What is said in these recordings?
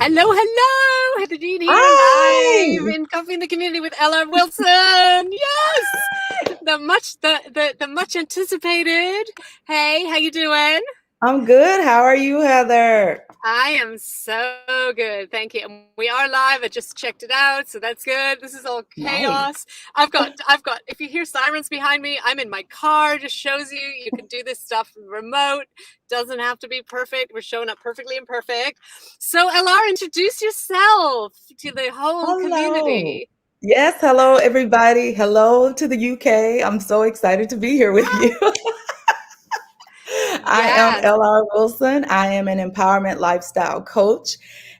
Hello, hello, Heather Jean here, Hi. live in Coffee in the Community with Ella Wilson. Yes, the much anticipated. Hey, how you doing? I'm good. How are you, Heather? I am so good, thank you. And we are live. I just checked it out, so that's good. This is all Nice. chaos. I've got. If you hear sirens behind me, I'm in my car. Just shows you can do this stuff remote. Doesn't have to be perfect. We're showing up perfectly imperfect. So, LR, introduce yourself to the whole Hello. community. Yes, hello, everybody. Hello to the UK. I'm so excited to be here with you. I am Yes. LR Wilson. I am an empowerment lifestyle coach,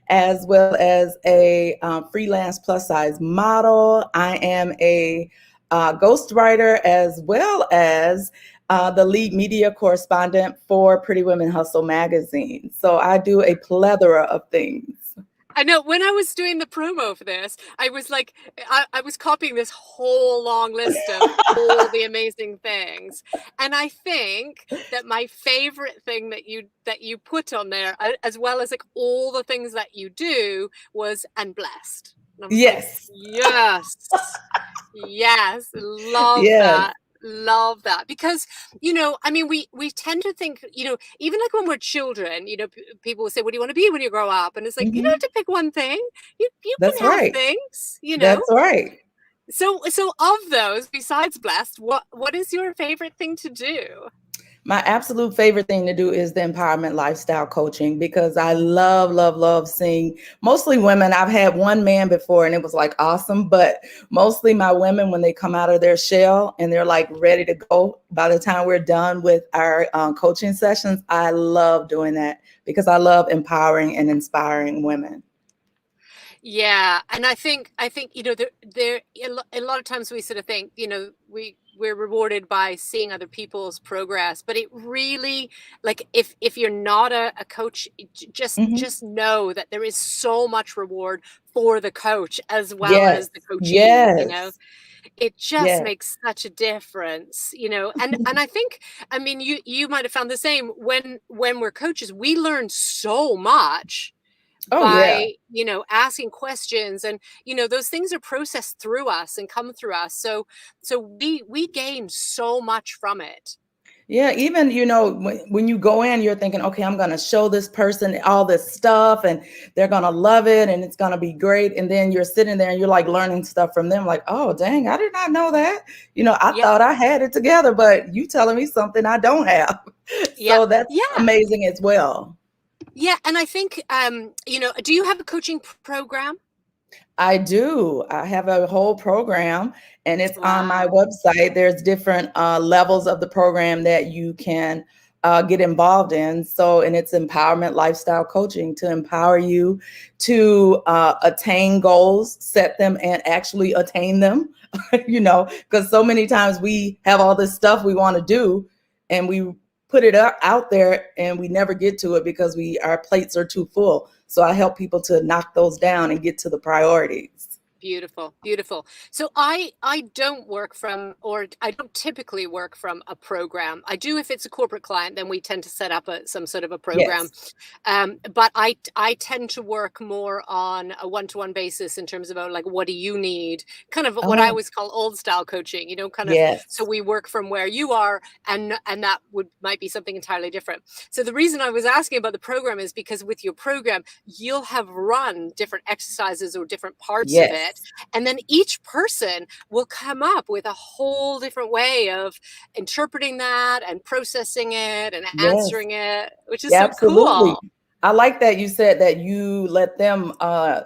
as well as a freelance plus size model. I am a ghostwriter, as well as the lead media correspondent for Pretty Women Hustle magazine. So I do a plethora of things. I know when I was doing the promo for this, I was like, I was copying this whole long list of all the amazing things. And I think that my favorite thing that you put on there, as well as like all the things that you do, was "and blessed." And I was like, Yes. yes, yes, love Yes. that. Love that because I mean we tend to think even like when we're children people will say, what do you want to be when you grow up? And it's like, you don't have Mhm. to pick one thing. You That's can have right. things. That's right. So of those, besides blessed, what is your favorite thing to do? My absolute favorite thing to do is the empowerment lifestyle coaching because I love, love, love seeing mostly women. I've had one man before and it was like awesome, but mostly my women, when they come out of their shell and they're like ready to go, by the time we're done with our coaching sessions, I love doing that because I love empowering and inspiring women. Yeah, and I think there a lot of times we sort of think we're rewarded by seeing other people's progress, but it really, like, if you're not a coach, Mhm. just know that there is so much reward for the coach as well Yes, as the coachee. yes, It just yes. makes such a difference. And I think, I mean, you might have found the same when we're coaches, we learn so much Oh, yeah. by asking questions, and those things are processed through us and come through us, so we gain so much from it. Yeah, even when you go in, you're thinking, okay, I'm going to show this person all this stuff and they're going to love it and it's going to be great. And then you're sitting there and you're like learning stuff from them, like, oh, dang, I did not know that. I Yeah, thought I had it together, but you telling me something I don't have. yeah, So that's yeah, amazing as well. yeah. And I think do you have a coaching program? I do. I have a whole program and it's on my Wow. website. There's different levels of the program that you can get involved in. So, and it's empowerment lifestyle coaching to empower you to attain goals, set them, and actually attain them. Because so many times we have all this stuff we want to do and we put it out there and we never get to it because our plates are too full. So I help people to knock those down and get to the priorities. Beautiful, beautiful. So I don't work from, or I don't typically work from a program. I do if it's a corporate client, then we tend to set up some sort of a program. Yes. But I tend to work more on a one-to-one basis in terms of like, what do you need? Kind of what I Oh, always call old style coaching. Kind of, so yes. we work from where you are, and that might be something entirely different. So the reason I was asking about the program is because with your program, you'll have run different exercises or different parts of it, Yes. and then each person will come up with a whole different way of interpreting that and processing it and Yes. answering it, which is Yeah, so absolutely. cool. I like that you said that you let them,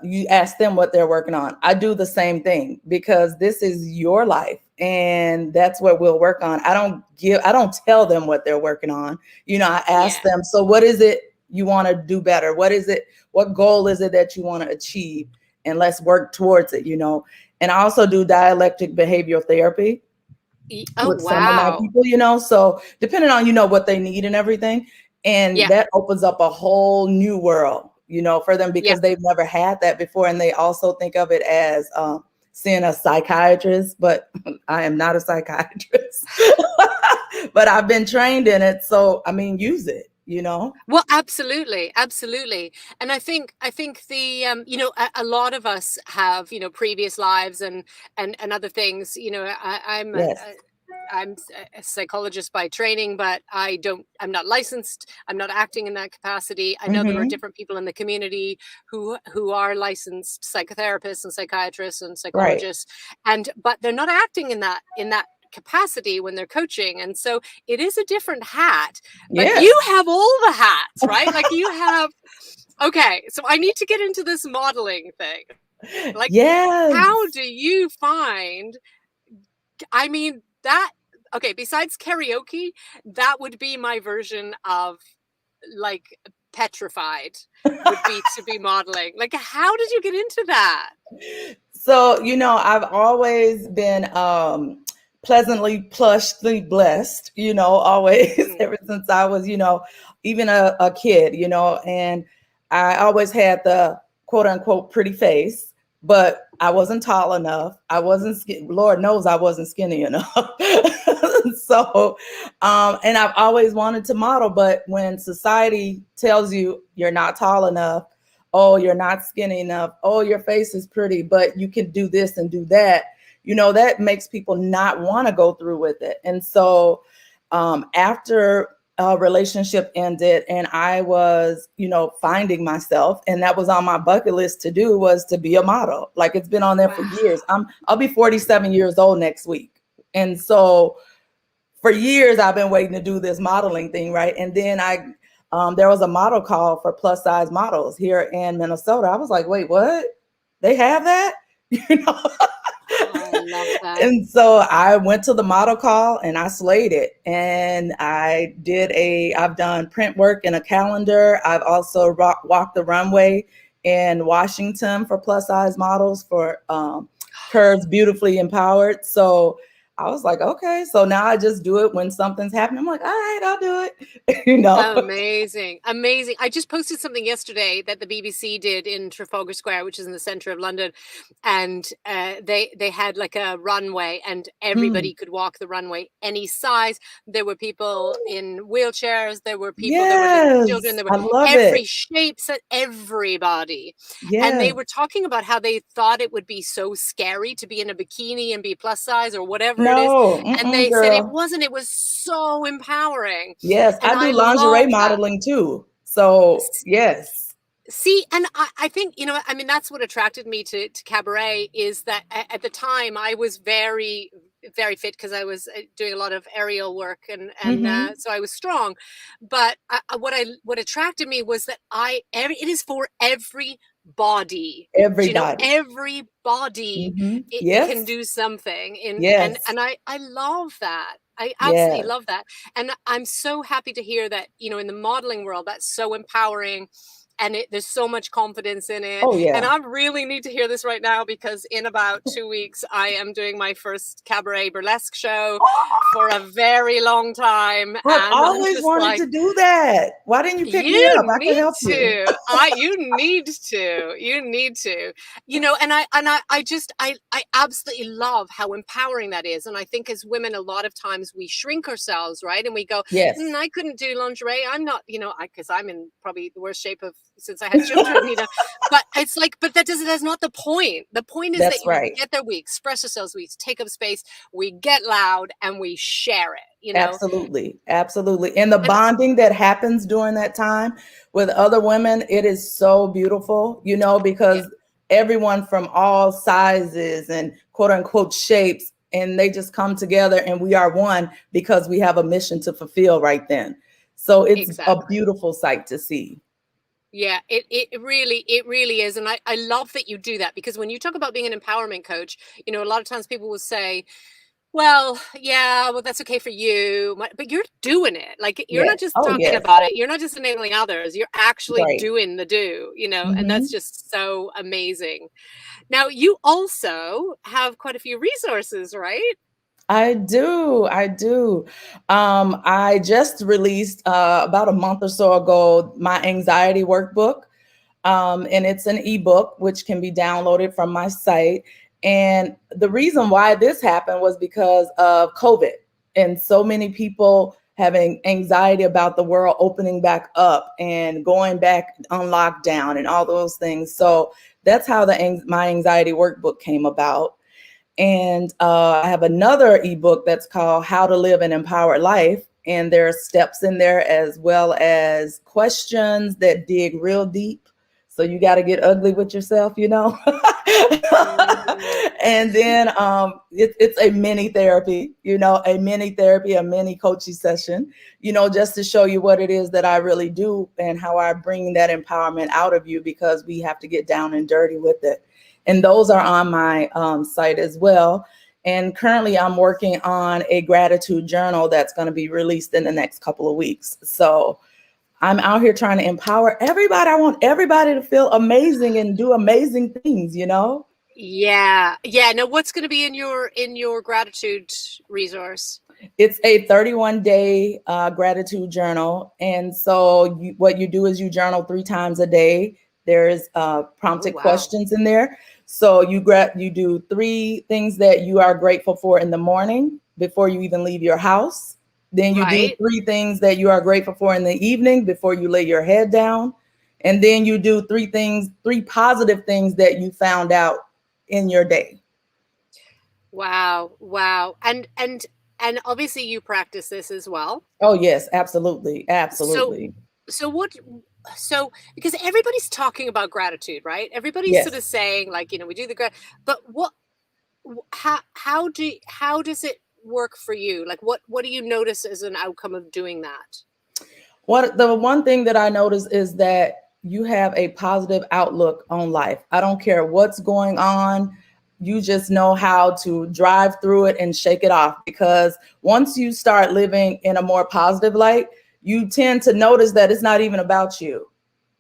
you ask them what they're working on. I do the same thing because this is your life and that's what we'll work on. I don't tell them what they're working on. I ask Yeah. them, so what is it you want to do better? What goal is it that you want to achieve? And let's work towards it. And I also do dialectic behavioral therapy Oh, with some of my wow. people. So depending on, what they need and everything. And Yeah. that opens up a whole new world, for them Yeah. because they've never had that before. And they also think of it as seeing a psychiatrist, but I am not a psychiatrist, but I've been trained in it. So, I mean, use it. you know? Well, absolutely, absolutely. And I think the a lot of us have, previous lives and other things. Yes. I'm a psychologist by training, but I'm not licensed. I'm not acting in that capacity. I know there are Hmm. different people in the community who are licensed psychotherapists and psychiatrists and Right. psychologists, but they're not acting in that capacity when they're coaching. And so it is a different hat, but Yes. you have all the hats, right? Like you have, okay, so I need to get into this modeling thing. Like, how Yes. do you find, I mean, okay, besides karaoke, that would be my version of like petrified, would be to be modeling. Like, how did you get into that? So, I've always been pleasantly, plushly blessed, always Mm. ever since I was, even a kid, and I always had the quote unquote pretty face, but I wasn't tall enough. I wasn't, Lord knows I wasn't skinny enough. So, and I've always wanted to model, but when society tells you you're not tall enough, oh, you're not skinny enough, oh, your face is pretty, but you can do this and do that, that makes people not want to go through with it. And so after a relationship ended and I was, finding myself, and that was on my bucket list to do, was to be a model. Like, it's been on there for Wow. years. I'll be 47 years old next week. And so for years I've been waiting to do this modeling thing, right? And then there was a model call for plus size models here in Minnesota. I was like, wait, what? They have that? You know? Oh, I love that. And so I went to the model call and I slayed it. And I've done print work in a calendar. I've also walked the runway in Washington for plus size models for Curves Beautifully Empowered. So I was like, okay, so now I just do it when something's happening. I'm like, all right, I'll do it. Amazing, amazing. I just posted something yesterday that the BBC did in Trafalgar Square, which is in the center of London, and they had like a runway, and Hmm. everybody could walk the runway any size. There were people in wheelchairs, there were little children, Yes, there were I love it. every shape, set everybody. And they Yes. were talking about how they thought it would be so scary to be in a bikini and be plus size or whatever it is. No, And mm-mm, they said it girl. wasn't, it was so empowering. Yes, And I I do lingerie love that. modeling too. So yes. See, and I think, I mean, that's what attracted me to Cabaret, is that at the time I was very, very fit because I was doing a lot of aerial work, and Hmm. so I was strong. But what attracted me was that it is for every body. Everybody. Every body Hmm. it can Yes. do something in, Yes. and I love that. I absolutely Yes. love that. And I'm so happy to hear that, in the modeling world, that's so empowering, and there's so much confidence in it. Oh And yeah. I really need to hear this right now, because in about 2 weeks, I am doing my first cabaret burlesque show for a very long time. I've And I'm always just wanted like, to do that. Why didn't you pick me you up? I could need help you. to. You need to. And I absolutely love how empowering that is. And I think as women, a lot of times we shrink ourselves, right? And we go, Yes. I couldn't do lingerie. I'm not, because I'm in probably the worst shape of since I had children, But it's like, but that's not the point. The point is that That's we right. get there, we express ourselves, we take up space, we get loud, and we share it. Absolutely. Absolutely. And the And bonding that happens during that time with other women, it is so beautiful, yeah, because everyone from all sizes and quote unquote shapes, and they just come together and we are one because we have a mission to fulfill right then. So it's a exactly. beautiful sight to see. Yeah, it really is. And I love that you do that, because when you talk about being an empowerment coach, a lot of times people will say, well, yeah, well, that's okay for you. But you're doing it. Like, you're not Yes. just Oh, talking yes. about it. You're not just enabling others. You're actually Right. doing the and that's Hmm. just so amazing. Now, you also have quite a few resources, right? I do. I do. I just released about a month or so ago my anxiety workbook. And it's an ebook which can be downloaded from my site. And the reason why this happened was because of COVID. And so many people having anxiety about the world opening back up and going back on lockdown and all those things. So that's how my anxiety workbook came about. And I have another ebook that's called How to Live an Empowered Life. And there are steps in there as well as questions that dig real deep. So you got to get ugly with yourself, you know. And then it's a mini therapy, you know, a mini therapy, a mini coaching session, you know, just to show you what it is that I really do and how I bring that empowerment out of you, because we have to get down and dirty with it. And those are on my site as well. And currently I'm working on a gratitude journal that's going to be released in the next couple of weeks. So I'm out here trying to empower everybody. I want everybody to feel amazing and do amazing things, you know? Yeah. Yeah. Now, what's going to be in your gratitude resource? It's a 31-day gratitude journal. And so what you do is you journal 3 times a day. There's prompted questions in there. So you do 3 things that you are grateful for in the morning before you even leave your house. Then you do 3 things that you are grateful for in the evening before you lay your head down. And then you do 3 positive things that you found out in your day. Wow. Wow. And obviously you practice this as well. Oh, yes, absolutely. Absolutely. So because everybody's talking about gratitude, right? Everybody's sort of saying like, we do but how does it work for you? Like what do you notice as an outcome of doing that? The one thing that I notice is that you have a positive outlook on life. I don't care what's going on. You just know how to drive through it and shake it off, because once you start living in a more positive light, you tend to notice that it's not even about you.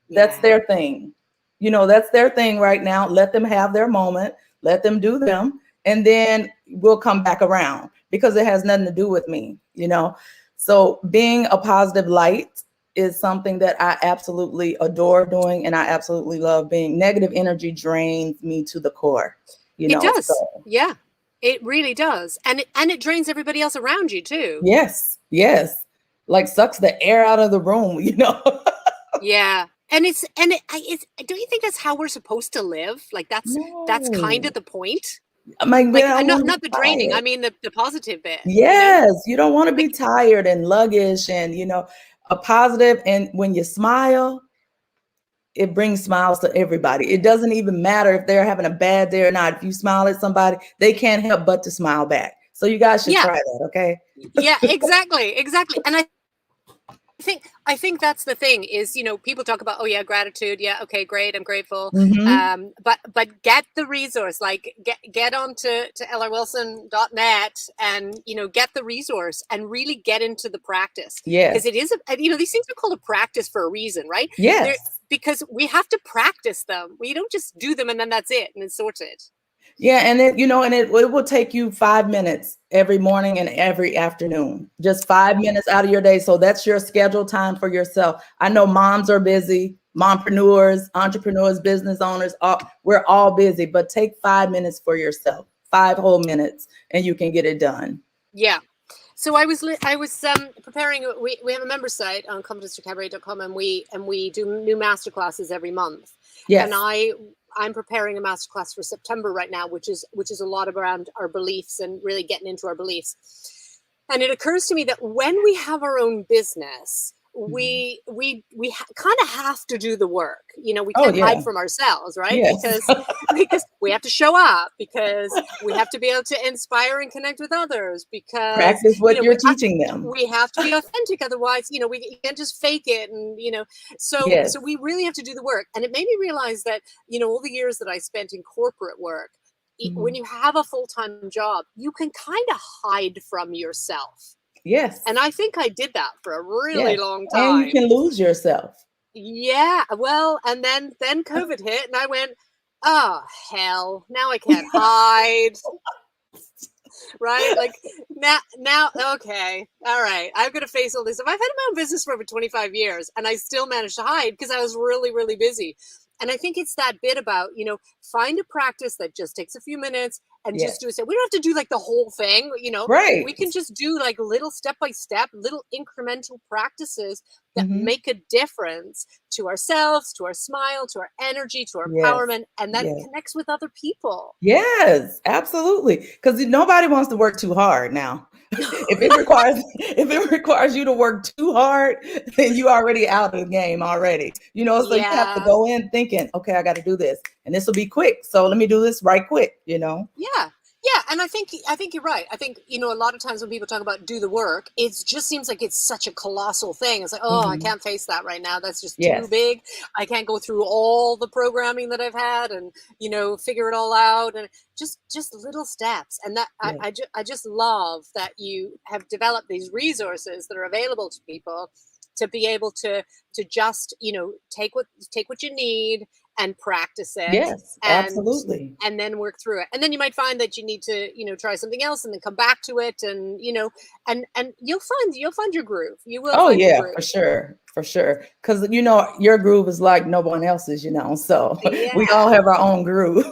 Yeah. That's their thing. You know, that's their thing right now. Let them have their moment. Let them do them. And then we'll come back around, because it has nothing to do with me, you know? So being a positive light is something that I absolutely adore doing. And I absolutely love being. Negative energy drains me to the core. It does. So. Yeah, it really does. And it drains everybody else around you too. Yes. Yes. Like sucks the air out of the room, you know? Yeah. And don't you think that's how we're supposed to live? Like that's kind of the point. I mean, like, not the draining. I mean, the positive bit. Yes. You don't want to be tired and sluggish and, a positive. And when you smile, it brings smiles to everybody. It doesn't even matter if they're having a bad day or not. If you smile at somebody, they can't help but to smile back. So you guys should try that. Okay. Yeah, exactly. Exactly. And I think that's the thing is, people talk about, oh yeah, gratitude. Yeah. Okay, great. I'm grateful. Mm-hmm. But get the resource, like get onto llwilson.net and, get the resource and really get into the practice. Yeah. Because it is, these things are called a practice for a reason, right? Yes. Because we have to practice them. We don't just do them and then that's it and it's sorted. Yeah. And it will take you 5 minutes every morning and every afternoon, just 5 minutes out of your day. So that's your scheduled time for yourself. I know moms are busy, mompreneurs, entrepreneurs, business owners, we're all busy, but take 5 minutes for yourself, 5 whole minutes, and you can get it done. Yeah. So I was preparing. We have a member site on columnist.cabaret.com, and we do new masterclasses every month. Yes. And I'm preparing a masterclass for September right now, which is a lot around our beliefs and really getting into our beliefs. And it occurs to me that when we have our own business, we kind of have to do the work. We can't hide from ourselves, right? Yes. because we have to show up, because we have to be able to inspire and connect with others, because practice what you're teaching them. We have to be authentic, otherwise, we can't just fake it. And so we really have to do the work. And it made me realize that all the years that I spent in corporate work, when you have a full-time job, you can kind of hide from yourself. Yes. And I think I did that for a really long time. And you can lose yourself. Yeah. Well, and then COVID hit and I went, oh, hell, now I can't hide. Right? Like now, okay. All right. I've got to face all this. I've had my own business for over 25 years and I still managed to hide because I was really, really busy. And I think it's that bit about, find a practice that just takes a few minutes and just Yes. do it. We don't have to do like the whole thing, we Right. can just do like little step by step, little incremental practices that Hmm. make a difference to ourselves, to our smile, to our energy, to our Yes. empowerment, and that Yes. connects with other people. Yes, absolutely. Because nobody wants to work too hard now. If it requires you to work too hard, then you already out of the game already. So you have to Yeah. go in thinking, okay, I got to do this, and this will be quick. So let me do this right quick. Yeah. Yeah, and I think you're right. I think, a lot of times when people talk about do the work, it just seems like it's such a colossal thing. It's like, oh, I Hmm. can't face that right now. That's just too Yes. big. I can't go through all the programming that I've had and, figure it all out, and just little steps. And that Yes. I just love that you have developed these resources that are available to people to be able to just, take what you need and practice it, Yes. and Absolutely. then work through it. And then you might find that you need to, try something else and then come back to it, and and you'll find your groove. You will Oh find your yeah, for groove. sure, for sure. Because your groove is like no one else's. So we all Yeah. have our own groove.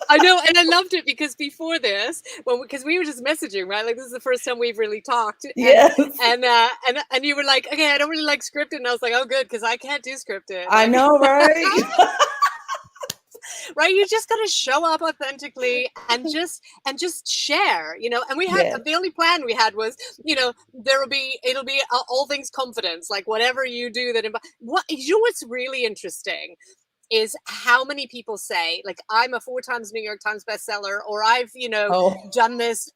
I know, and I loved it because before this, because we were just messaging, right? Like this is the first time we've really talked, and Yes. and you were like, okay, I don't really like scripted, and I was like, oh, good, because I can't do scripted, I like, know, right? right? You just gotta show up authentically and just share, And we had Yes. the only plan we had was, it'll be all things confidence, like whatever you do what's really interesting is how many people say, like, I'm a 4 times New York Times bestseller, or I've, Oh, done this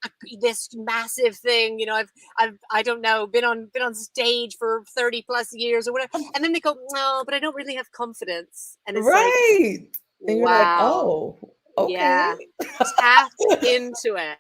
massive thing, I don't know, been on stage for 30 plus years or whatever. And then they go, no, but I don't really have confidence. And it's like, right. And you're like, wow. oh, okay. Yeah. Tap into it,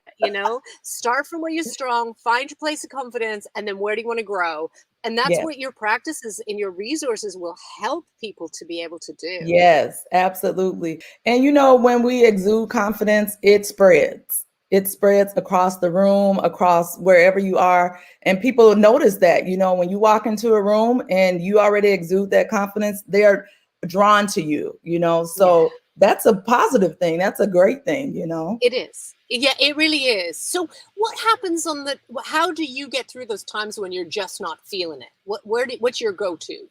Start from where you're strong, find your place of confidence, and then where do you want to grow? And that's Yes. what your practices and your resources will help people to be able to do. Yes, absolutely. And when we exude confidence, it spreads. It spreads across the room, across wherever you are. And people notice that, when you walk into a room and you already exude that confidence, they're drawn to you. Yeah. So that's a positive thing. That's a great thing. It is. Yeah, it really is. So what happens how do you get through those times when you're just not feeling it? What's your go-to?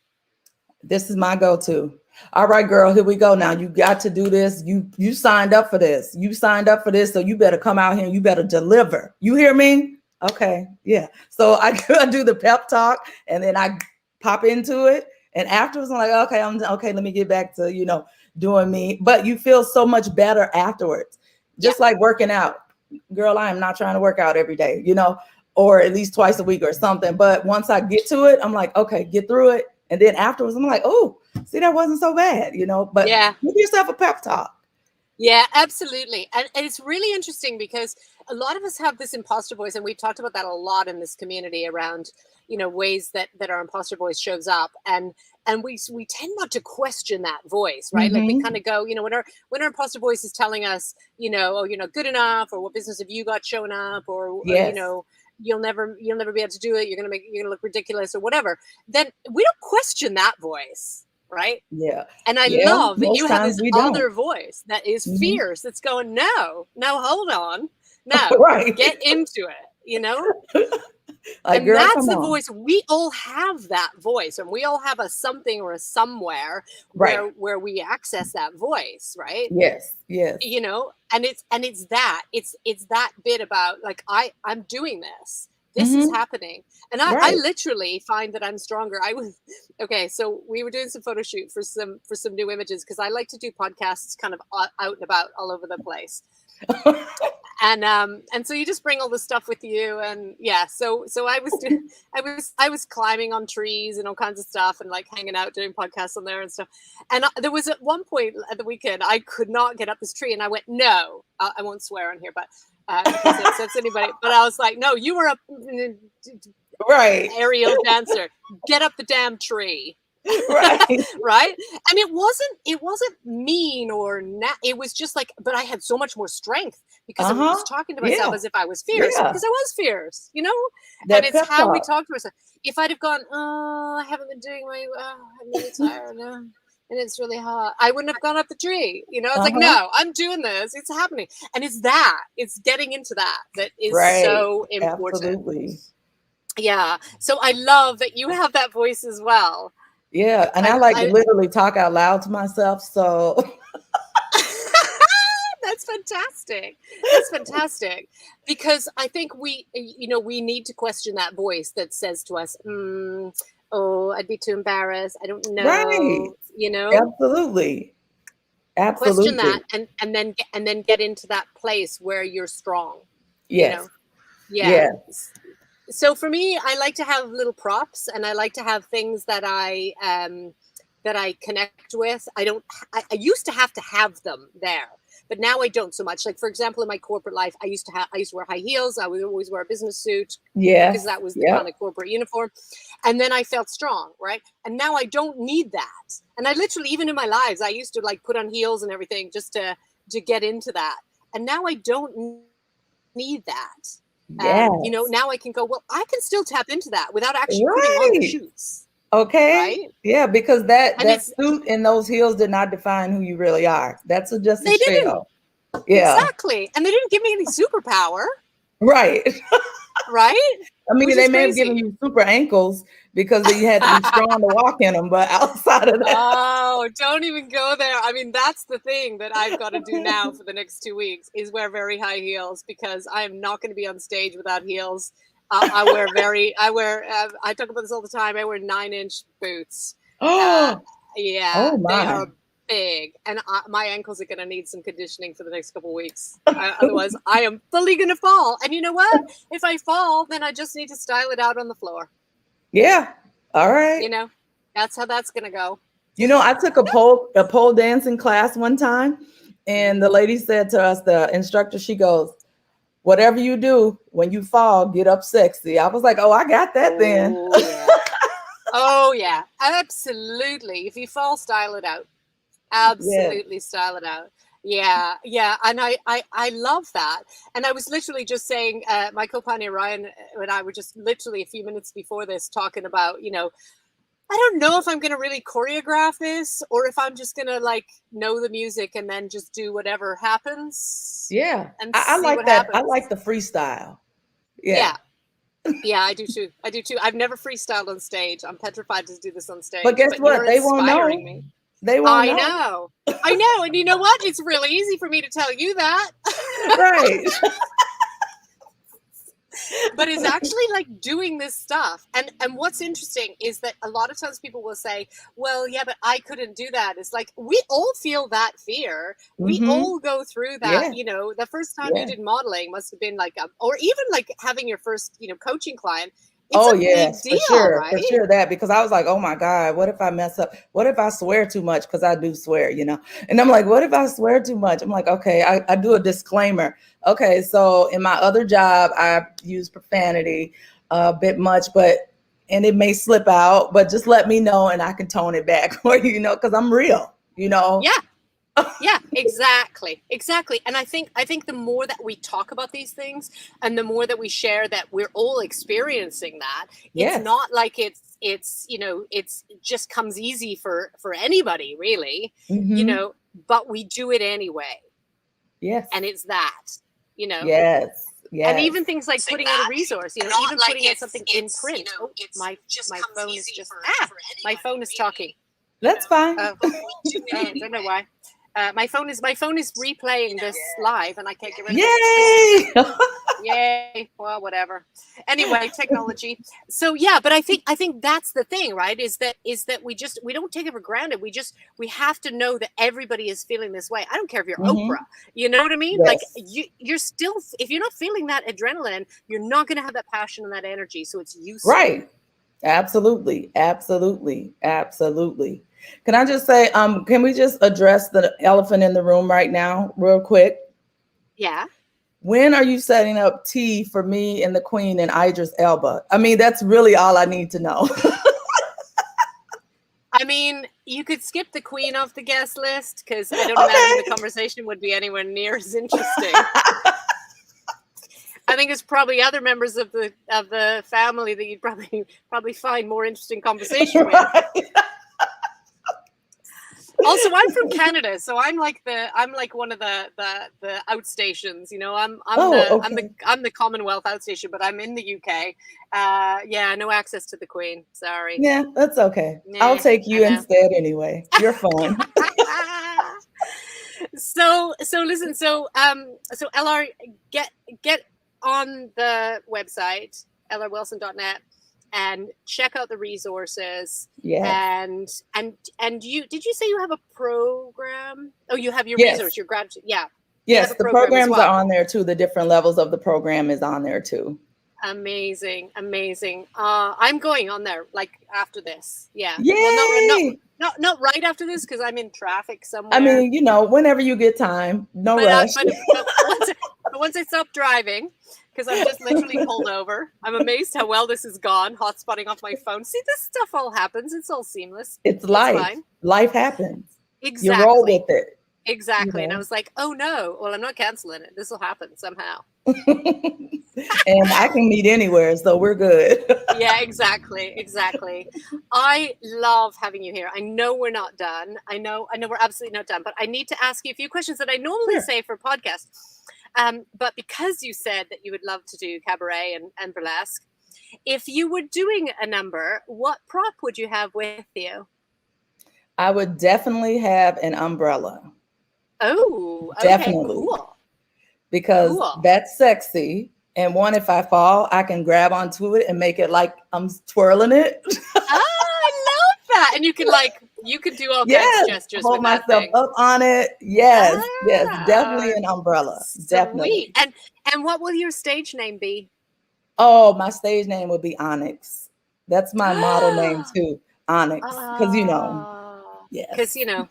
This is my go-to. All right, girl, here we go. Now you got to do this. You signed up for this. You signed up for this, so you better come out here and you better deliver. You hear me? Okay, yeah. So I I do the pep talk, and then I pop into it, and afterwards I'm like, okay, I'm okay. Let me get back to doing me. But you feel so much better afterwards, Yeah. just like working out. Girl, I am not trying to work out every day, or at least twice a week or something. But once I get to it, I'm like, okay, get through it. And then afterwards, I'm like, oh, see, that wasn't so bad. But Yeah. give yourself a pep talk. Yeah, absolutely. And it's really interesting because a lot of us have this imposter voice, and we've talked about that a lot in this community around, ways that our imposter voice shows up. And we tend not to question that voice, right? Like we kind Hmm. of go, when our imposter voice is telling us, oh, you're not good enough, or what business have you got showing up, or Yes. you'll never be able to do it, you're gonna look ridiculous or whatever, then we don't question that voice, right? Yeah. And I Yeah. love that you Most have times this we don't. other voice that is Mhm. fierce, that's going, no, no, hold on. No, Right. get into it. Like, And girl, that's come the on. voice. We all have that voice, and we all have a something or a somewhere Right. where we access that voice, right? Yes. Yes. And it's that bit about, like, I'm doing this is Hmm. happening, and I Right. literally find that I'm stronger. I was okay, so we were doing some photo shoot for some new images, because I like to do podcasts kind of out and about all over the place. And so you just bring all this stuff with you, and yeah, so I was climbing on trees and all kinds of stuff, and like hanging out doing podcasts on there and stuff. And there was at one point at the weekend I could not get up this tree, and I went, no, I won't swear on here, but in case it upsets anybody, but I was like, no, you were a Right. aerial dancer, get up the damn tree. Right. Right. And it wasn't mean it was just like, but I had so much more strength because I was Uh-huh. talking to myself Yeah. as if I was fierce, Yeah. because I was fierce. And That it's pep how we talk. talk to ourselves. If I'd have gone, oh, I haven't been doing I'm really tired. and it's really hot. I wouldn't have gone up the tree. You know, it's like, Uh-huh. no, I'm doing this. It's happening. And it's getting into that is Right. so important. Absolutely. Yeah. So I love that you have that voice as well. Yeah. And I like to I literally talk out loud to myself. So That's fantastic. That's fantastic. Because I think we need to question that voice that says to us, oh, I'd be too embarrassed. I don't right. know, you know, Absolutely. question that Absolutely. and then get into that place where you're strong, you Yes. know? Yeah. Yeah. So for me, I like to have little props and I like to have things that I connect with. I used to have them there, but now I don't so much. Like for example, in my corporate life, I used to wear high heels. I would always wear a business suit because Yes. that was the kind Yep. of corporate uniform. And then I felt strong, right? And now I don't need that. And I literally, even in my lives, I used to like put on heels and everything just to get into that. And now I don't need that. Yes. Now I can go, well, I can still tap into that without actually putting on the Right. shoes, Okay. right? Yeah, because that And that it's suit and those heels did not define who you really are. That's just a They didn't. shell. Yeah. Exactly. And they didn't give me any superpower, Right. right? I mean, Which they is may have given crazy. you super ankles because you had to be strong to walk in them, but outside of that. Oh, don't even go there. I mean, that's the thing that I've got to do now for the next 2 weeks is wear very high heels because I am not going to be on stage without heels. I talk about this all the time. I wear 9-inch boots. Uh, Oh, yeah, oh they my. are big, and my ankles are going to need some conditioning for the next couple of weeks. Otherwise, I am fully going to fall. And you know what? If I fall, then I just need to style it out on the floor. Yeah. All right. You know, that's how that's going to go. You know, I took a pole dancing class one time, and the lady said to us, the instructor, she goes, "Whatever you do, when you fall, get up sexy." I was like, "Oh, I got that then." Oh yeah. Oh yeah. Absolutely. If you fall, style it out. Yes. Absolutely style it out. Yeah, yeah, and I love that. And I was literally just saying, my co-pioneer Ryan and I were just literally a few minutes before this talking about, I don't know if I'm going to really choreograph this or if I'm just going to like know the music and then just do whatever happens Yeah. and I see like what that. I happens. like the freestyle. Yeah. Yeah. Yeah, I do too. I do too. I've never freestyled on stage. I'm petrified to do this on But stage, guess but what? you're They won't inspiring know. me. They won't I know. know. I know. And you know what? It's really easy for me to tell you that. Right. But it's actually like doing this stuff. And what's interesting is that a lot of times people will say, well, yeah, but I couldn't do that. It's like we all feel that fear. We Mm-hmm. all go through that. Yeah. The first time you Yeah. did modeling must have been like or even like having your first, coaching client. It's Oh a big yes, deal, for right? sure that because I was like, oh my God, what if I mess up? What if I swear too much? Because I do swear, And I'm like, what if I swear too much? I'm like, okay, I do a disclaimer. Okay, so in my other job, I use profanity a bit much, and it may slip out, but just let me know and I can tone it back for because I'm real. Yeah. Yeah, exactly. Exactly. And I think the more that we talk about these things and the more that we share that we're all experiencing that, it's Yes. not like it's just comes easy for anybody really, Mm-hmm. but we do it anyway. Yes. And it's that, you know. Yes. And Yes. even things like putting out a resource, even putting out something in print. Oh, my phone is just my phone is talking. That's fine. Oh, I don't know why. My phone is replaying this live, and I can't get rid of it. Yay! Yay! Well, whatever. Anyway, technology. So yeah, but I think that's the thing, right? Is that we don't take it for granted. We have to know that everybody is feeling this way. I don't care if you're Mhm. Oprah. You know what I mean? Like Yes. you're still, if you're not feeling that adrenaline, you're not going to have that passion and that energy. So it's useful. Right. Absolutely. Absolutely. Absolutely. Can I just say, can we just address the elephant in the room right now, real quick? Yeah. When are you setting up tea for me and the Queen and Idris Elba? I mean, that's really all I need to know. I mean, you could skip the Queen off the guest list because I don't imagine the conversation would be anywhere near as interesting. I think it's probably other members of the family that you'd probably find more interesting conversation with. Also, I'm from Canada, so I'm like one of the outstations. You know, Oh, okay. I'm the Commonwealth outstation, but I'm in the UK. Yeah, no access to the Queen. Sorry. Yeah, that's okay. I'll Nah, take I you know. instead anyway. You're fun. So listen, so LR, get on the website lrwilson.net and check out the resources. Yes. And did you say you have a program? Oh, you have your Yes. resource, your grad, yeah. You have Yes, a the program as programs are well. on there too. The different levels of the program is on there too. Amazing. I'm going on there like after this. Yeah. Well, Yay! not right after this because I'm in traffic I somewhere. mean, whenever you get time, no But rush. once I stop driving, because I'm just literally pulled over, I'm amazed how well this has gone. Hotspotting off my phone. See, this stuff all happens. It's all seamless. It's It's life. fine. Life happens. You roll with Exactly. it. Exactly. And I was like, oh no. Well, I'm not canceling it. This will happen somehow. And I can meet anywhere, so we're good. Yeah, exactly. I love having you here. I know we're not done. I know we're absolutely not done, but I need to ask you a few questions that I normally Sure. say for podcasts. But because you said that you would love to do cabaret and burlesque, if you were doing a number, what prop would you have with you? I would definitely have an umbrella. Oh, okay, Definitely. cool. Because that's sexy. And one, if I fall, I can grab onto it and make it like I'm twirling it. I love that. And you can do all kinds of gestures hold with that myself thing. up on it. Yes, definitely an Ah, umbrella. Definitely. sweet. And what will your stage name be? Oh, my stage name would be Onyx. That's my model name too, Onyx. Because Because yes.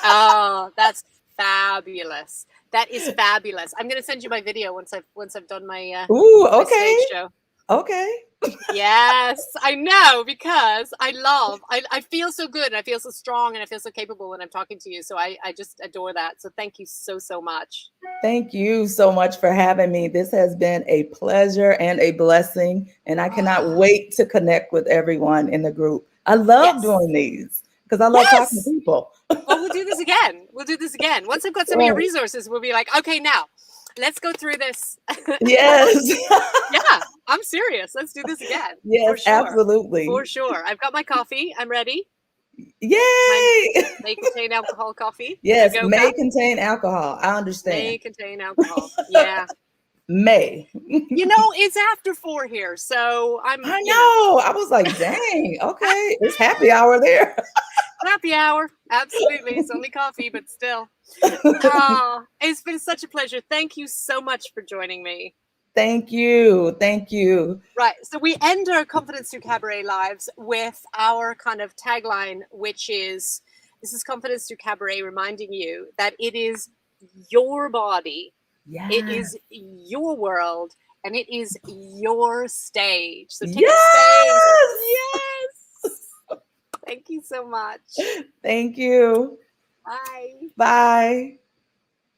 oh, that's fabulous. That is fabulous. I'm gonna send you my video once I've done my Ooh, my okay. stage show. Okay. Yes, I know, because I feel so good and I feel so strong and I feel so capable when I'm talking to you. So I just adore that. So thank you so much. Thank you so much for having me. This has been a pleasure and a blessing. And I cannot wait to connect with everyone in the group. I love doing these because I love talking to people. Well, we'll do this again. Once I've got some of your resources, we'll be like, okay, now let's go through this. Yes. Yeah, I'm serious. Let's do this again. Yes, for sure. Absolutely. For sure. I've got my coffee. I'm ready. Yay! May contain alcohol coffee. Yes, may contain alcohol. I understand. May contain alcohol. Yeah. May. It's after 4 here, so I know. I was like, dang, okay. It's happy hour there. Happy hour. Absolutely. It's only coffee, but still. It's been such a pleasure. Thank you so much for joining me. Thank you. Thank you. Right. So we end our Confidence Through Cabaret lives with our kind of tagline, which is, this is Confidence Through Cabaret, reminding you that it is your body. Yes. It is your world, and it is your stage. So take yes! space. Yes. Thank you so much. Thank you. Bye. Bye.